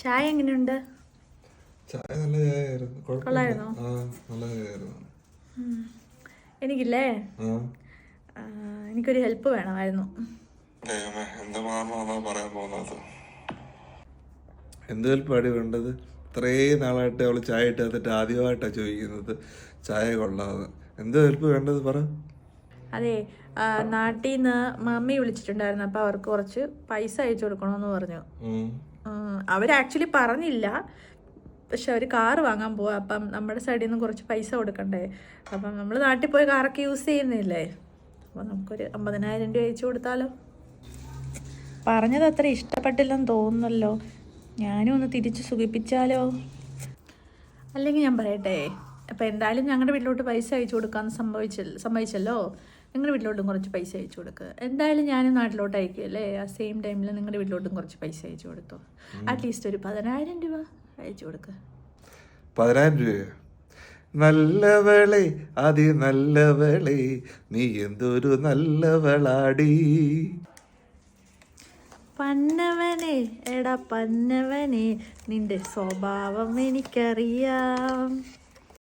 ചായ എങ്ങനെയുണ്ട്? ചായ നല്ല ചായയായിരുന്നു. കൊള്ളായിരുന്നോ? നല്ല ചായയായിരുന്നു. എനിക്കില്ലേ, എനിക്കൊരു ഹെൽപ്പ് വേണമായിരുന്നു. എന്ത് ഹെൽപ്പാടി വേണ്ടത്? ഇത്രയും നാളായിട്ട് അവള് ചായ ഇട്ടാത്തിട്ട് ആദ്യമായിട്ടാണ് ചോദിക്കുന്നത് ചായ കൊള്ളാതെ. എന്ത് ഹെൽപ്പ് വേണ്ടത് പറ. അതെ, നാട്ടിൽ നിന്ന് മമ്മി വിളിച്ചിട്ടുണ്ടായിരുന്നു. അപ്പോൾ അവർക്ക് കുറച്ച് പൈസ അയച്ചു കൊടുക്കണമെന്ന് പറഞ്ഞു. അവർ ആക്ച്വലി പറഞ്ഞില്ല, പക്ഷെ അവർ കാറ് വാങ്ങാൻ പോവാ. അപ്പം നമ്മുടെ സൈഡിൽ നിന്ന് കുറച്ച് പൈസ കൊടുക്കണ്ടേ. അപ്പം നമ്മൾ നാട്ടിൽ പോയി കാറൊക്കെ യൂസ് ചെയ്യുന്നില്ലേ, അപ്പോൾ നമുക്കൊരു 50,000 രൂപ അയച്ചു കൊടുത്താലോ? പറഞ്ഞത് അത്ര ഇഷ്ടപ്പെട്ടില്ലെന്ന് തോന്നുന്നല്ലോ. ഞാനും ഒന്ന് തിരിച്ച് സുഖിപ്പിച്ചാലോ? അല്ലെങ്കിൽ ഞാൻ പറയട്ടെ, അപ്പോൾ എന്തായാലും ഞങ്ങളുടെ വീട്ടിലോട്ട് പൈസ അയച്ചു കൊടുക്കാമെന്ന് സമ്മതിച്ചല്ലോ. നിങ്ങളുടെ വീട്ടിലോട്ടും കുറച്ച് പൈസ അയച്ചു കൊടുക്കുക. എന്തായാലും ഞാനും നാട്ടിലോട്ട് അയക്കുകയല്ലേ, ആ സെയിം ടൈമിൽ നിങ്ങളുടെ വീട്ടിലോട്ടും കുറച്ച് പൈസ അയച്ചു കൊടുത്തോ. അറ്റ്ലീസ്റ്റ് ഒരു 10,000 രൂപ അയച്ചു കൊടുക്കുക. 10,000 രൂപയോ? നല്ലവളെ, നല്ലവളെ, നീ എന്തൊരു നല്ലവളാടി. പന്നവനെ, എടാ പന്നവനെ, നിന്റെ സ്വഭാവം എനിക്കറിയാം.